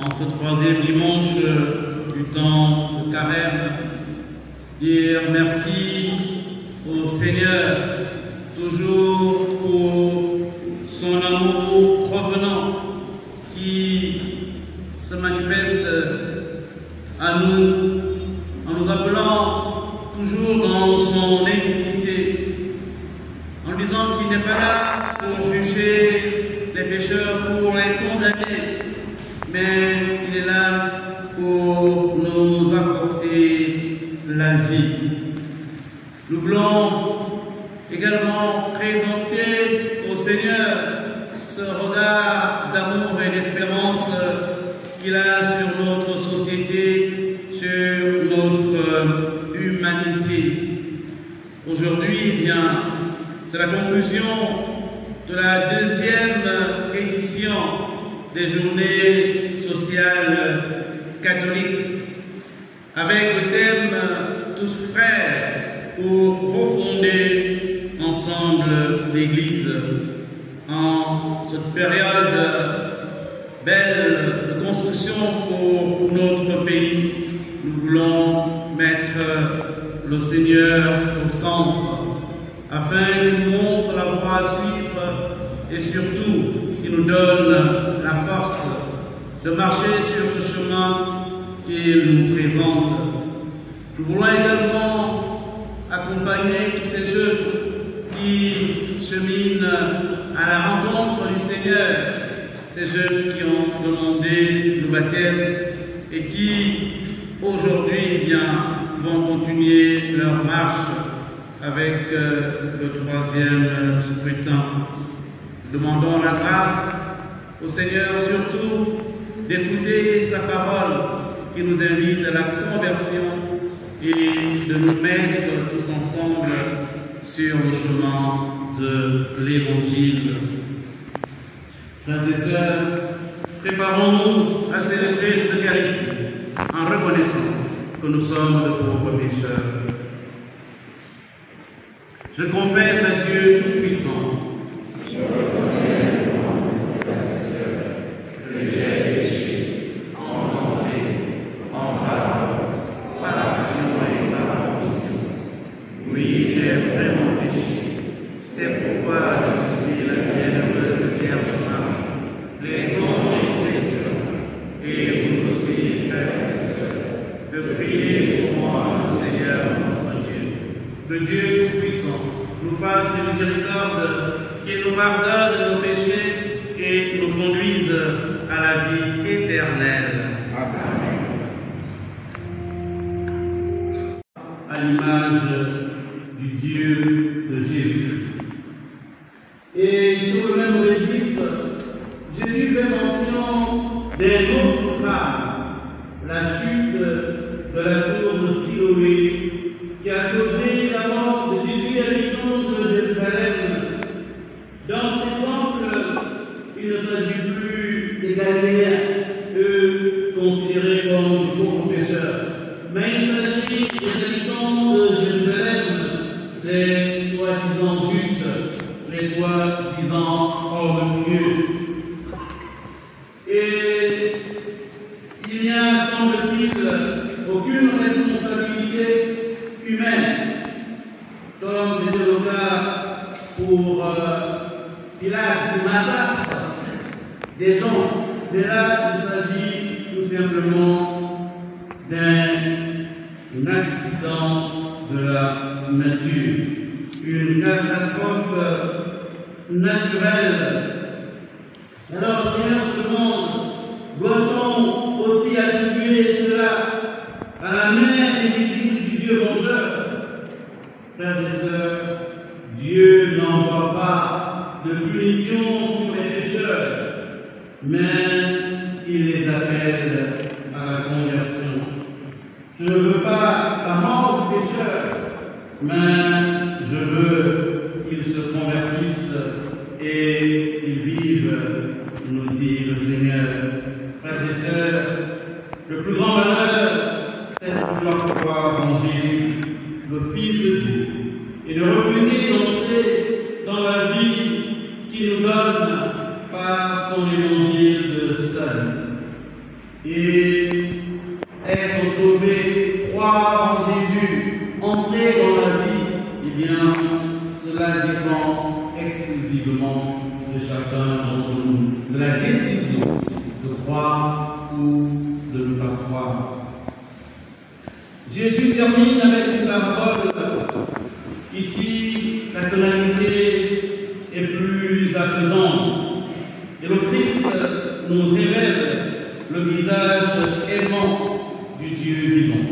en ce troisième dimanche du temps de Carême, dire merci au Seigneur, toujours pour son amour provenant qui se manifeste à nous, en nous appelant toujours dans son intimité, en disant qu'il n'est pas là pour juger les pécheurs, pour les condamner, mais il est là pour nous apporter la vie. Nous voulons également présenter au Seigneur ce regard d'amour et d'espérance qu'il a sur notre société, sur notre humanité. Aujourd'hui, eh bien, c'est la conclusion de la deuxième édition des journées sociales catholiques, avec le thème « Tous frères » pour refonder ensemble l'Église. En cette période belle de construction pour notre pays, nous voulons mettre le Seigneur au centre, afin qu'il nous montre la voie à suivre et surtout qu'il nous donne la force de marcher sur ce chemin qu'il nous présente. Nous voulons également accompagner tous ces jeunes qui cheminent à la rencontre du Seigneur, ces jeunes qui ont demandé le baptême et qui aujourd'hui eh bien, vont continuer leur marche avec le troisième scrutin. Demandons la grâce au Seigneur surtout d'écouter sa parole qui nous invite à la conversion et de nous mettre tous ensemble sur le chemin de l'Évangile. Frères et sœurs, préparons-nous à célébrer cette Eucharistie en reconnaissant que nous sommes de pauvres pécheurs. Je confesse à Dieu Tout-Puissant que j'ai péché en pensée, en parole, par action et par omission. Oui, j'ai vraiment péché. C'est pourquoi je suis la bienheureuse Vierge Marie, les anges et les saints, et vous aussi, frères et sœurs, de prier pour moi, le Seigneur notre Dieu. Que Dieu Tout-Puissant nous fasse miséricorde, qu'il nous pardonne nos péchés et nous conduise à la vie éternelle. Amen. À l'image du Dieu de Jésus. Et sur le même registre, Jésus fait mention d'un autre drame, la chute de la tour de Siloé, qui a causé la mort de 18 habitants de Jérusalem. Dans cet exemple, il ne s'agit plus des Galiléens, eux considérés comme pauvres pécheurs, mais il s'agit des habitants de Jérusalem, les soi-disant justes, les soi-disant hommes pieux. Et il n'y a, semble-t-il, aucune responsabilité humaine, comme c'était le cas pour Pilate, du massacre des gens. Mais là, il s'agit tout simplement d'un accident de la nature, une catastrophe naturelle. Alors, le Seigneur se demande, doit-on aussi attribuer cela à la mère invisible du Dieu vengeur? Frères et sœurs, Dieu n'envoie pas de punition sur les pécheurs, mais il les appelle à la conversion. Je ne veux pas la mort du pécheur, mais je veux qu'ils se convertissent et qu'ils vivent, nous dit le Seigneur. Frères et sœurs, le plus grand malheur, c'est de vouloir croire en Jésus, le Fils de Dieu, et de refuser d'entrer dans la vie qu'il nous donne par son évangile de salut. et être sauvé, croire en Jésus, entrer dans la vie, eh bien, cela dépend exclusivement de chacun d'entre nous, de la décision de croire ou de ne pas croire. Jésus termine avec une parabole. Ici, la tonalité est plus apaisante. Et le Christ nous révèle le visage aimant du Dieu vivant.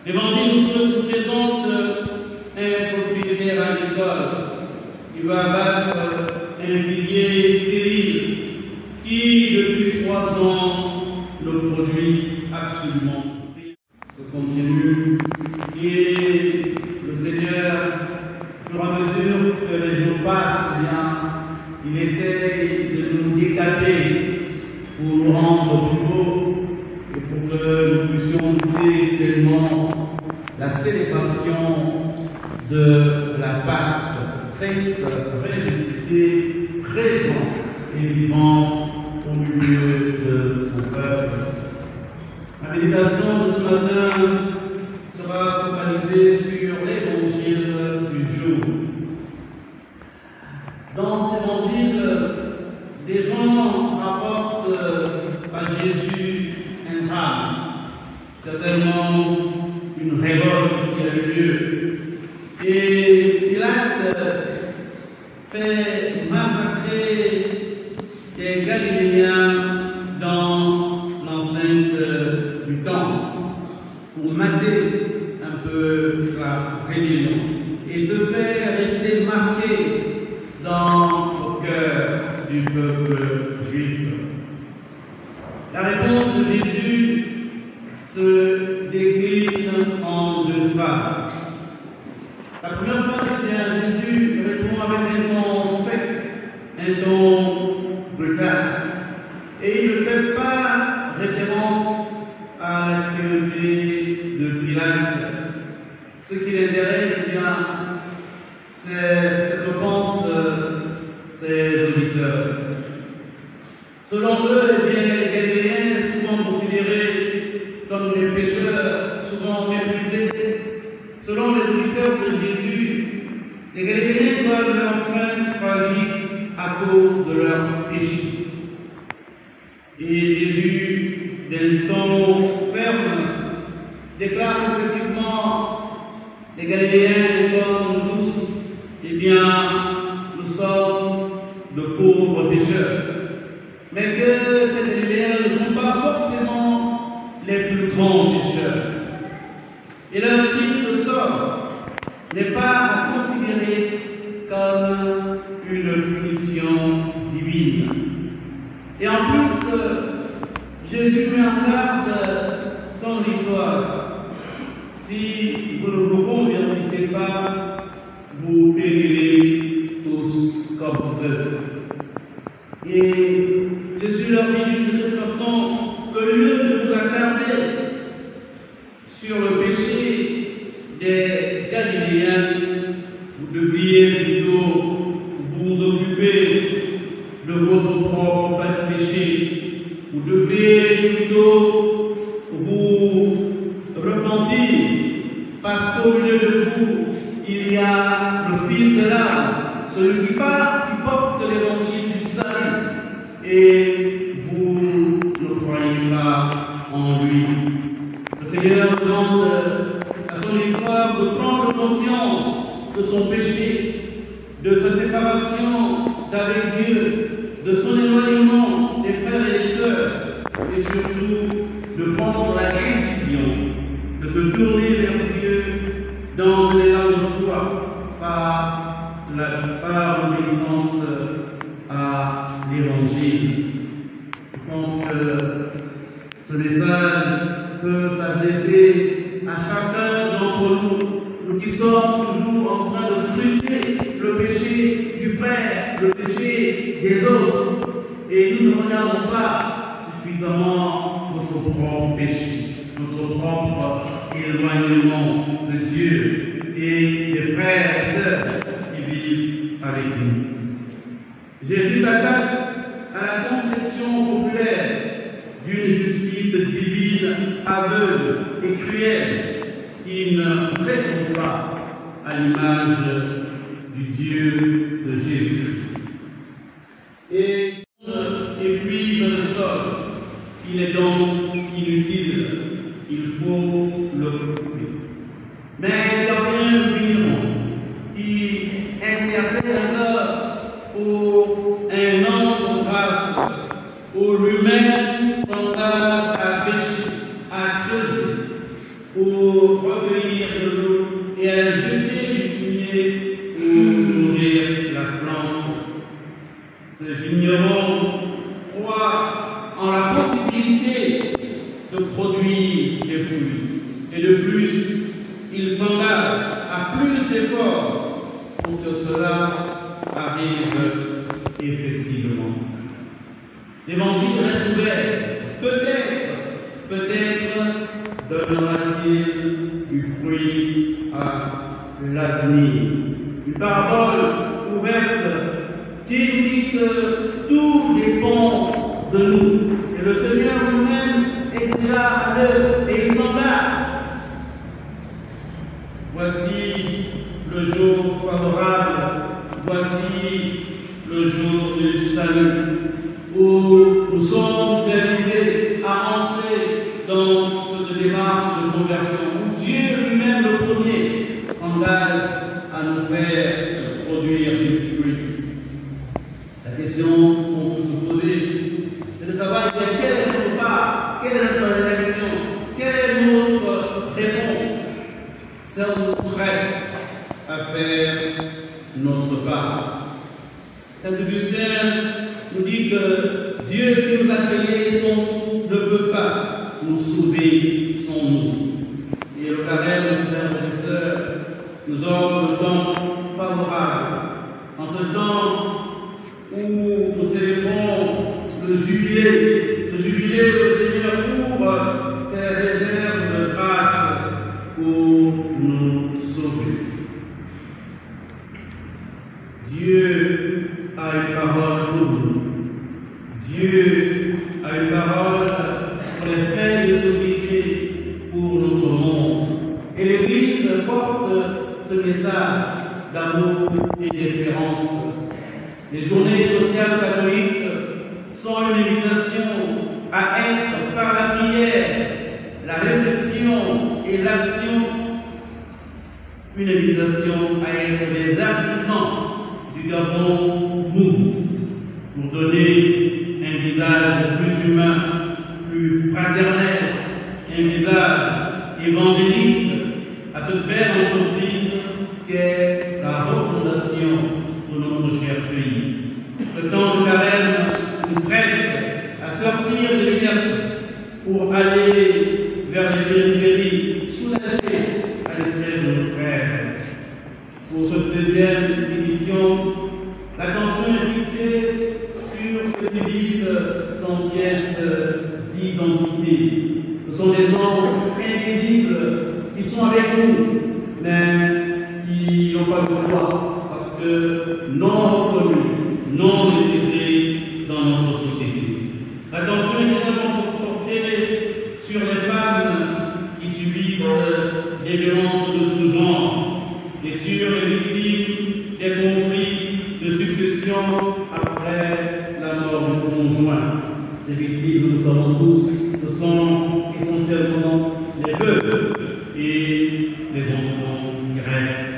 L'Évangile nous présente un propriétaire agricole qui va abattre un figuier stérile qui, depuis 3 ans, ne produit absolument rien. Je continue. Et le Seigneur, au fur et à mesure que les jours passent, il essaie de nous décaper pour nous rendre plus beaux et pour que nous puissions goûter pleinement la célébration de la Pâque, Christ ressuscité, présent et vivant au milieu de son peuple. La méditation de ce matin sera focalisée sur l'évangile du jour. Dans cet évangile, des gens rapportent à Jésus un drame, certainement une révolte qui a eu lieu. Et Pilate fait massacrer les Galiléens dans l'enceinte du temple pour mater un peu la rébellion et se fait rester marqué dans le cœur du peuple juif. La réponse de Jésus se décline en 2 phases. La première phase, Jésus répond avec un ton sec, un ton brutal. Et il ne fait pas référence à la cruauté de Pilate. Ce qui l'intéresse, c'est ce que pensent ses auditeurs. Selon eux, les Galiléens, souvent considérés comme des pécheurs, souvent méprisés, selon les auditeurs de Jésus, les Galiléens doivent leur fin tragique à cause de leur péché. Et Jésus, d'un ton ferme, déclare effectivement les Galiléens comme nous tous, nous sommes de pauvres pécheurs. Mais que ces Galiléens ne sont pas forcément les plus grands pécheurs. Et leur triste sort n'est pas à considérer comme une punition divine. Et en plus, Jésus met en garde son auditoire. Si vous ne vous convertissez pas, vous périrez tous comme eux. Et Jésus leur dit de cette façon que au lieu de vous attarder sur le péché des Galiléens, vous devriez plutôt vous occuper de votre propre péché. Vous devriez plutôt vous repentir parce qu'au milieu de vous, il y a le Fils de l'âme, celui qui porte l'évangile du salut, et vous ne croyez pas en lui. Le Seigneur demande à son auditoire de prendre conscience de son péché, de sa séparation d'avec Dieu, de son éloignement des frères et des sœurs, et surtout de prendre la décision de se tourner vers Dieu dans un élan de foi par l'obéissance à l'Évangile. Je pense que ce message peut s'adresser à chacun d'entre nous qui sommes toujours en train de scruter le péché du frère, le péché des autres, et nous ne regardons pas suffisamment notre propre péché, notre propre éloignement de Dieu et des frères et sœurs qui vivent avec nous. Jésus s'attaque à la conception populaire d'une justice divine aveugle et cruelle qui ne répond pas à l'image du Dieu de Jésus. Et épuise le sol, il est donc inutile, il faut le couper. Mais il y a bien un brillant qui intercède encore pour un an de grâce, où lui-même s'engage à pêcher, à creuser, pour recueillir de l'eau et à jeter du fumier pour nourrir la plante. Ce vigneron croit en la possibilité de produire des fruits. Et de plus, il s'engage à plus d'efforts pour que cela arrive effectivement. L'évangile reste ouvert. Peut-être donnera-t-il du fruit à l'avenir. Une parabole ouverte qui nous dit que tout dépend de nous. Et le Seigneur lui-même est déjà à l'œuvre et il s'engage. Voici le jour favorable, voici le jour du salut, où nous sommes invités à entrer dans cette démarche de conversion, où Dieu lui-même, le premier, s'engage à nous faire produire des fruits. La question qu'on peut se poser, c'est de savoir quelle est notre part, quelle est notre réaction, quelle est notre réponse. Sommes-nous prêts à faire notre part? Saint Augustin nous dit que Dieu qui nous a créés ne peut pas nous sauver sans nous. Et le carême, frères et sœurs, nous offre le temps favorable. En ce temps où nous célébrons le jubilé, ce jubilé où le Seigneur ouvre ses réserves de grâce pour nous sauver. Dieu a une parole pour nous. Dieu a une parole pour les faits de société, pour notre monde. Et l'Église porte ce message d'amour et d'espérance. Les journées sociales catholiques sont une invitation à être par la prière, la réflexion et l'action, une invitation à être des artisans du Gabon nouveau, pour donner un visage plus humain, plus fraternel, un visage évangélique à cette belle entreprise qu'est la refondation de notre cher pays. Ce temps de carême nous presse à sortir de l'exercice pour aller vers les périphéries, soulager à l'esprit de nos frères. Pour cette deuxième édition, l'attention est fixée sur ceux qui vivent sans pièce d'identité. Ce sont des gens invisibles qui sont avec nous, mais qui n'ont pas le droit, parce que non reconnus, non intégrés dans notre société. L'attention est également portée sur les femmes qui subissent des violences de tout genre et sur les victimes des conflits de succession après la mort du conjoint. Ces victimes, nous savons tous, ce sont essentiellement les veuves et les enfants qui restent.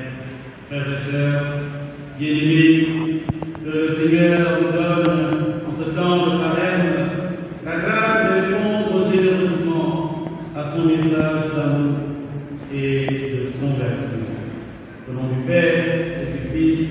Frères et sœurs, bien-aimés, que le Seigneur nous donne en ce temps de carême la grâce de répondre généreusement à son message d'amour et de conversion. Au nom du Père et du Fils